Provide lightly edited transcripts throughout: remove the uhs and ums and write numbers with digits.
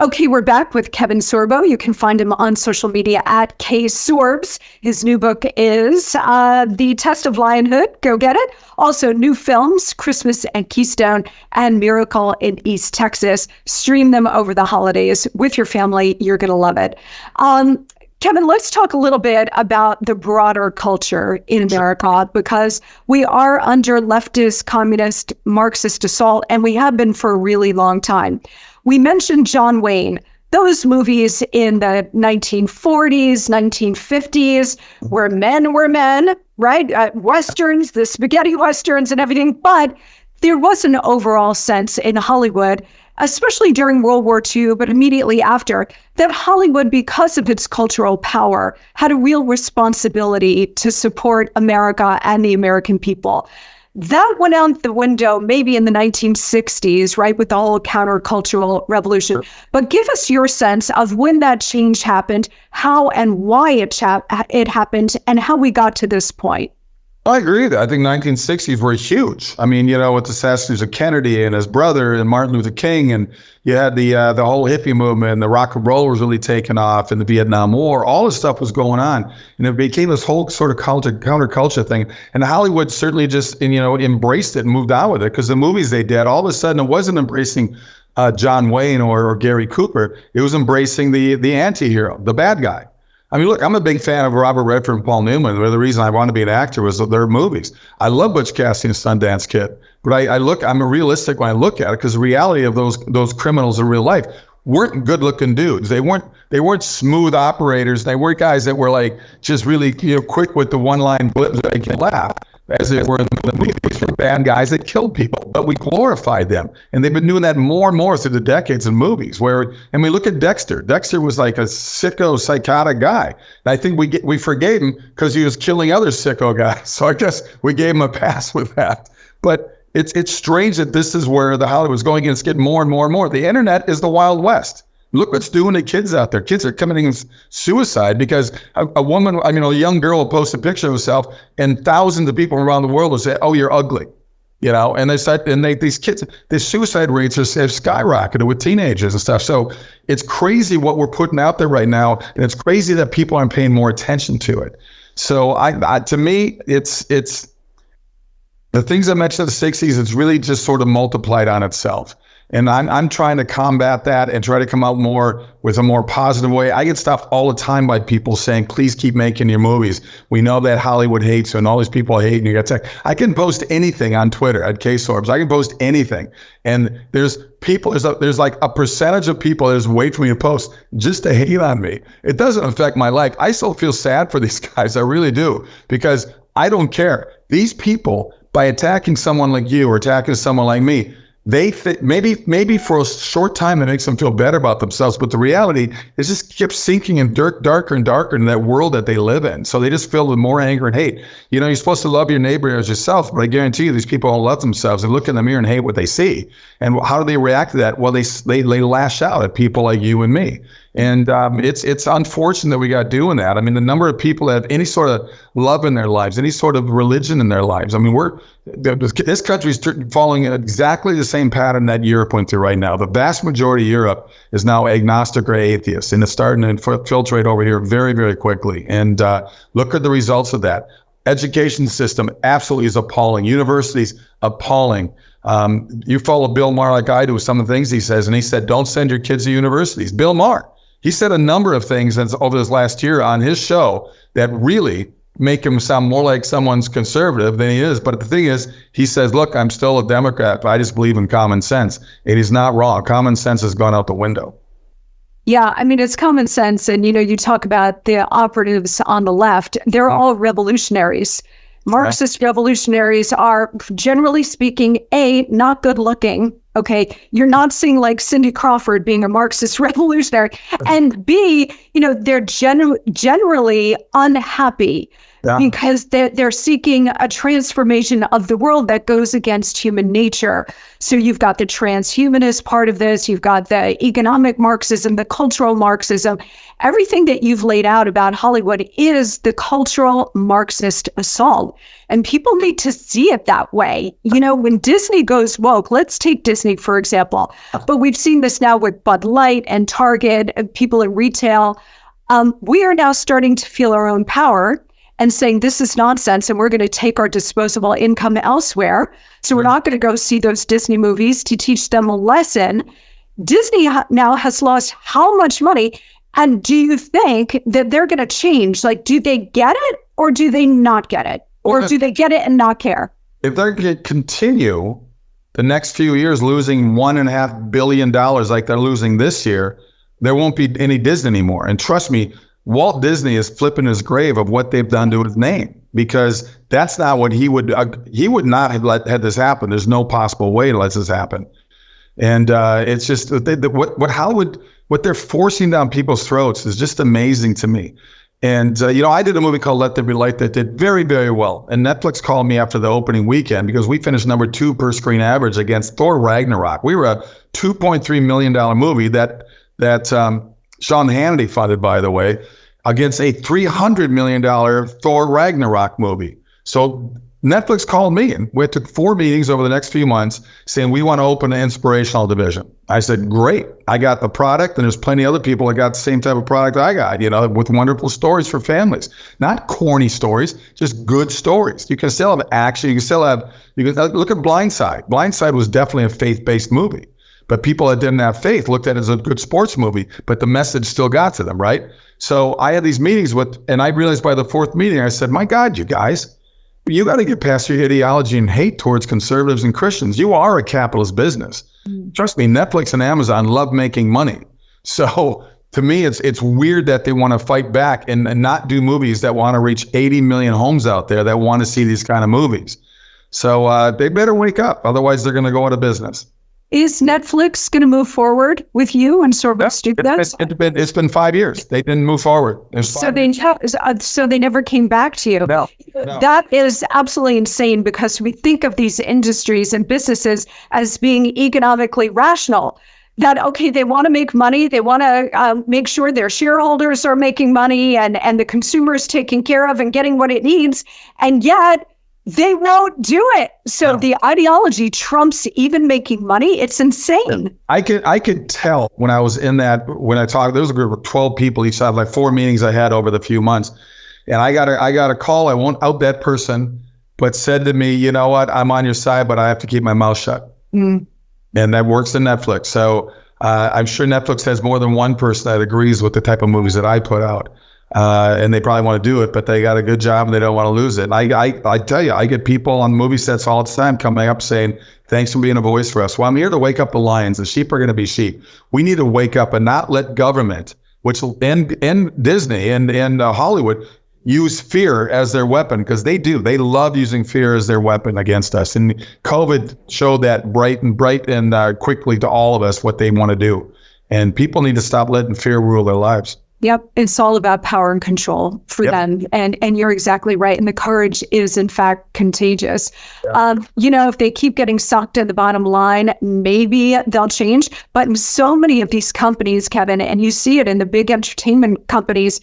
Okay, we're back with Kevin Sorbo. You can find him on social media at ksorbs. His new book is The Test of Lionhood. Go get it. Also, new films, Christmas and Keystone and Miracle in East Texas. Stream them over the holidays with your family. You're going to love it. Kevin, let's talk a little bit about the broader culture in America, because we are under leftist, communist, Marxist assault, and we have been for a really long time. We mentioned John Wayne. Those movies in the 1940s, 1950s, where men were men, right? Westerns, the spaghetti westerns and everything. But there was an overall sense in Hollywood, especially during World War II, but immediately after, that Hollywood, because of its cultural power, had a real responsibility to support America and the American people. That went out the window maybe in the 1960s, right, with the whole countercultural revolution. But give us your sense of when that change happened, how and why it happened, and how we got to this point. I agree with that. I think 1960s were huge. I mean, with the assassinations of Kennedy and his brother and Martin Luther King, and you had the whole hippie movement, and the rock and roll was really taking off, and the Vietnam War, all this stuff was going on. And it became this whole sort of counterculture thing. And Hollywood certainly just, embraced it and moved on with it, because the movies they did, all of a sudden it wasn't embracing John Wayne or Gary Cooper. It was embracing the anti-hero, the bad guy. I mean, look, I'm a big fan of Robert Redford and Paul Newman. The reason I wanted to be an actor was their movies. I love Butch Cassidy and Sundance Kid, but I'm a realistic when I look at it, because the reality of those criminals in real life weren't good-looking dudes. They weren't smooth operators. They weren't guys that were like just really quick with the one-line blips that they can laugh, as they were in the movies. These were bad guys that killed people, but we glorified them. And they've been doing that more and more through the decades in movies. And we look at Dexter. Dexter was like a sicko, psychotic guy. And I think we forgave him because he was killing other sicko guys. So I guess we gave him a pass with that. But it's strange that this is where the Hollywood's going, and it's getting more and more and more. The internet is the Wild West. Look what's doing to kids out there. Kids are committing suicide because a young girl will post a picture of herself, and thousands of people around the world will say, "Oh, you're ugly," And these kids, the suicide rates have skyrocketed with teenagers and stuff. So it's crazy what we're putting out there right now, and it's crazy that people aren't paying more attention to it. So to me, it's the things I mentioned in the 60s. It's really just sort of multiplied on itself. And I'm trying to combat that and try to come out more with a more positive way. I get stuff all the time by people saying, please keep making your movies. We know that Hollywood hates you and all these people hate you. I can post anything on Twitter at ksorbs. I can post anything. And there's like a percentage of people that just wait for me to post just to hate on me. It doesn't affect my life. I still feel sad for these guys. I really do, because I don't care. These people, by attacking someone like you or attacking someone like me, they maybe for a short time it makes them feel better about themselves, but the reality is just keeps sinking in darker and darker in that world that they live in. So they just fill with more anger and hate. You're supposed to love your neighbor as yourself, but I guarantee you these people don't love themselves. They look in the mirror and hate what they see. And how do they react to that? Well, they lash out at people like you and me. And it's unfortunate that we got doing that. I mean, the number of people that have any sort of love in their lives, any sort of religion in their lives. I mean, this country is following exactly the same pattern that Europe went through right now. The vast majority of Europe is now agnostic or atheist, and it's starting to infiltrate over here very, very quickly. And look at the results of that. Education system absolutely is appalling. Universities, appalling. You follow Bill Maher like I do with some of the things he says, and he said, don't send your kids to universities. Bill Maher. He said a number of things over this last year on his show that really make him sound more like someone's conservative than he is. But the thing is, he says, look, I'm still a Democrat, but I just believe in common sense. It is not wrong. Common sense has gone out the window. Yeah, I mean, it's common sense. And, you talk about the operatives on the left. They're all revolutionaries. Marxist revolutionaries are, generally speaking, not good looking. Okay, you're not seeing like Cindy Crawford being a Marxist revolutionary, and B, they're generally unhappy. because they're seeking a transformation of the world that goes against human nature. So you've got the transhumanist part of this, you've got the economic Marxism, the cultural Marxism. Everything that you've laid out about Hollywood is the cultural Marxist assault. And people need to see it that way. You know, when Disney goes woke, let's take Disney, for example, but we've seen this now with Bud Light and Target and people in retail. We are now starting to feel our own power and saying this is nonsense and we're going to take our disposable income elsewhere. So we're not going to go see those Disney movies to teach them a lesson. Disney now has lost how much money? And do you think that they're going to change? Like, do they get it or do they not get it? Or do they get it and not care? If they're going to continue the next few years losing $1.5 billion like they're losing this year, there won't be any Disney anymore. And trust me, Walt Disney is flipping his grave of what they've done to his name, because that's not what he would not have had this happen. There's no possible way to let this happen. And it's just what they're forcing down people's throats is just amazing to me. And, I did a movie called Let There Be Light that did very, very well. And Netflix called me after the opening weekend because we finished number 2 per screen average against Thor Ragnarok. We were a $2.3 million movie that Sean Hannity funded, by the way, against a $300 million Thor Ragnarok movie. So Netflix called me and we took 4 meetings over the next few months saying, we want to open an inspirational division. I said, great. I got the product and there's plenty of other people that got the same type of product I got, with wonderful stories for families. Not corny stories, just good stories. You can still have action. You can look at Blindside. Blindside was definitely a faith-based movie. But people that didn't have faith looked at it as a good sports movie, but the message still got to them, right? So I had these meetings and I realized by the 4th meeting, I said, my God, you guys, you got to get past your ideology and hate towards conservatives and Christians. You are a capitalist business. Trust me, Netflix and Amazon love making money. So to me, it's weird that they want to fight back and not do movies that want to reach 80 million homes out there that want to see these kind of movies. So they better wake up. Otherwise, they're going to go out of business. Is Netflix going to move forward with you and Sorbo Students? It's been 5 years. They didn't move forward. So they never came back to you. No. That is absolutely insane because we think of these industries and businesses as being economically rational. That, okay, they want to make money. They want to make sure their shareholders are making money and the consumer is taken care of and getting what it needs. And yet, they won't do it. So the ideology trumps even making money. It's insane. I could tell when I was when I talked, there was a group of 12 people, each had like 4 meetings I had over the few months. And I got a call. I won't out that person, but said to me, you know what, I'm on your side, but I have to keep my mouth shut. And that works in Netflix. So I'm sure Netflix has more than one person that agrees with the type of movies that I put out. And they probably want to do it, but they got a good job and they don't want to lose it. And I tell you, I get people on movie sets all the time coming up saying, thanks for being a voice for us. Well, I'm here to wake up the lions. The sheep are going to be sheep. We need to wake up and not let government, and Disney and Hollywood use fear as their weapon, because they do. They love using fear as their weapon against us. And COVID showed that bright and quickly to all of us what they want to do. And people need to stop letting fear rule their lives. Yep. It's all about power and control for them. And you're exactly right. And the courage is, in fact, contagious. If they keep getting sucked at the bottom line, maybe they'll change. But in so many of these companies, Kevin, and you see it in the big entertainment companies,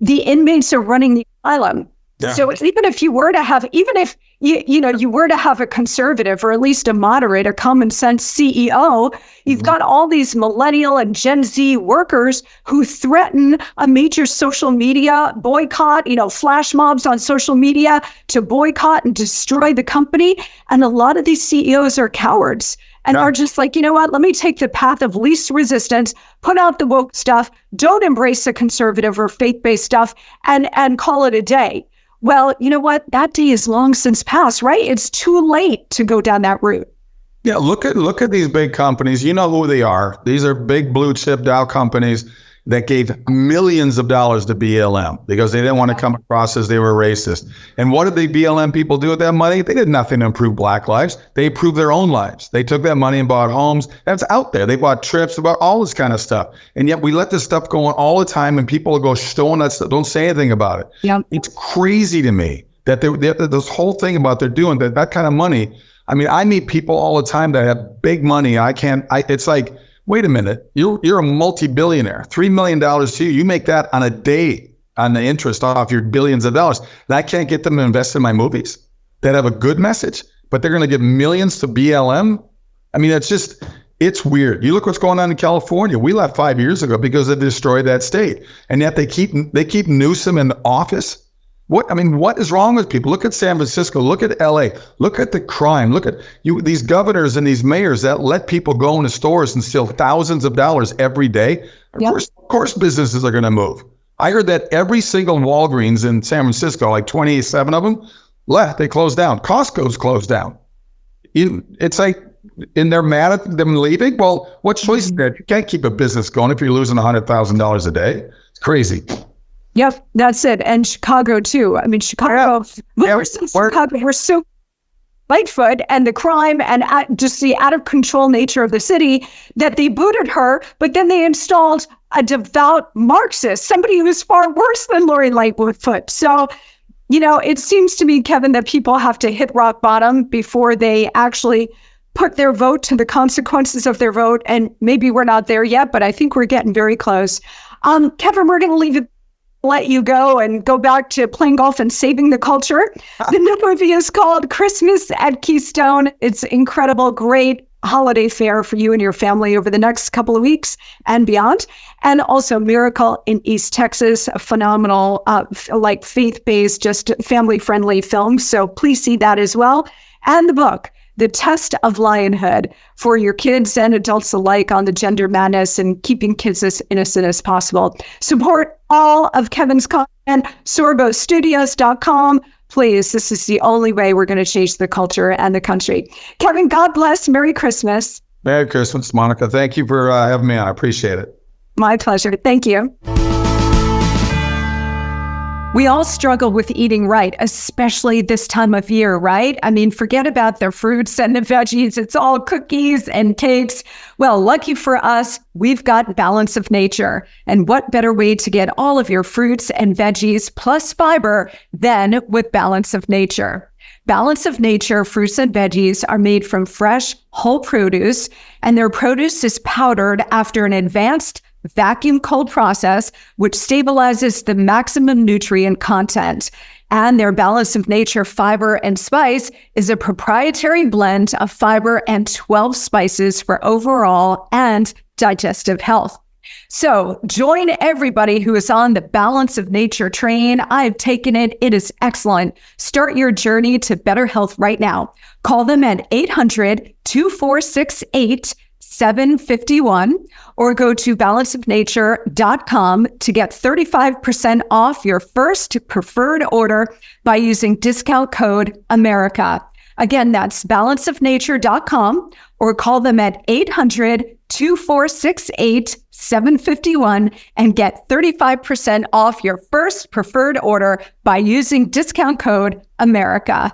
the inmates are running the asylum. Yeah. So even if you were to have, you were to have a conservative or at least a moderate, a common sense CEO, you've got all these millennial and Gen Z workers who threaten a major social media boycott, flash mobs on social media to boycott and destroy the company. And a lot of these CEOs are cowards and are just like, you know what, let me take the path of least resistance, put out the woke stuff, don't embrace the conservative or faith-based stuff and call it a day. Well, you know what? That day is long since past, right? It's too late to go down that route. Yeah, look at these big companies. You know who they are. These are big blue chip Dow companies. that gave millions of dollars to BLM because they didn't want to come across as they were racist. And what did the BLM people do with that money? They did nothing to improve Black lives. They improved their own lives. They took that money and bought homes. That's out there. They bought trips, about all this kind of stuff. And yet we let this stuff go on all the time, and people go stone that stuff, don't say anything about it. Yep. It's crazy to me that this whole thing about they're doing that kind of money. I mean, I meet people all the time that have big money. It's like, wait a minute, you're a multi-billionaire, $3 million to you. You make that on a day on the interest off your billions of dollars. And I can't get them to invest in my movies that have a good message, but they're going to give millions to BLM. I mean, it's weird. You look what's going on in California. We left 5 years ago because they destroyed that state. And yet they keep Newsom in office. What is wrong with people? Look at San Francisco. Look at LA. Look at the crime. Look at these governors and these mayors that let people go into stores and steal thousands of dollars every day. Of course, businesses are going to move. I heard that every single Walgreens in San Francisco, like 27 of them, left. They closed down. Costco's closed down. It's like, and they're mad at them leaving. Well, what choice is that? You can't keep a business going if you're losing $100,000 a day. It's crazy. Yep, that's it. And Chicago, too. I mean, Chicago, we're so Lightfoot and the crime and just the out of control nature of the city that they booted her, but then they installed a devout Marxist, somebody who's far worse than Lori Lightfoot. So, it seems to me, Kevin, that people have to hit rock bottom before they actually put their vote to the consequences of their vote. And maybe we're not there yet, but I think we're getting very close. Kevin, we're going to let you go and go back to playing golf and saving the culture. The new movie is called Christmas at Keystone. It's incredible, great holiday fare for you and your family over the next couple of weeks and beyond. And also Miracle in East Texas, a phenomenal, faith-based, just family-friendly film. So please see that as well. And the book, The Test of Lionhood, for your kids and adults alike on the gender madness and keeping kids as innocent as possible. Support all of Kevin's content, sorbostudios.com. Please, this is the only way we're going to change the culture and the country. Kevin, God bless. Merry Christmas. Merry Christmas, Monica. Thank you for having me on. I appreciate it. My pleasure. Thank you. We all struggle with eating right, especially this time of year, right? I mean, forget about the fruits and the veggies. It's all cookies and cakes. Well, lucky for us, we've got Balance of Nature. And what better way to get all of your fruits and veggies plus fiber than with Balance of Nature? Balance of Nature fruits and veggies are made from fresh, whole produce, and their produce is powdered after an advanced vacuum cold process, which stabilizes the maximum nutrient content. And their Balance of Nature fiber and spice is a proprietary blend of fiber and 12 spices for overall and digestive health. So join everybody who is on the Balance of Nature train. I've taken it. It is excellent. Start your journey to better health right now. Call them at 800-2468-751 or go to balanceofnature.com to get 35% off your first preferred order by using discount code America. Again, that's balanceofnature.com or call them at 800-2468-751 and get 35% off your first preferred order by using discount code America.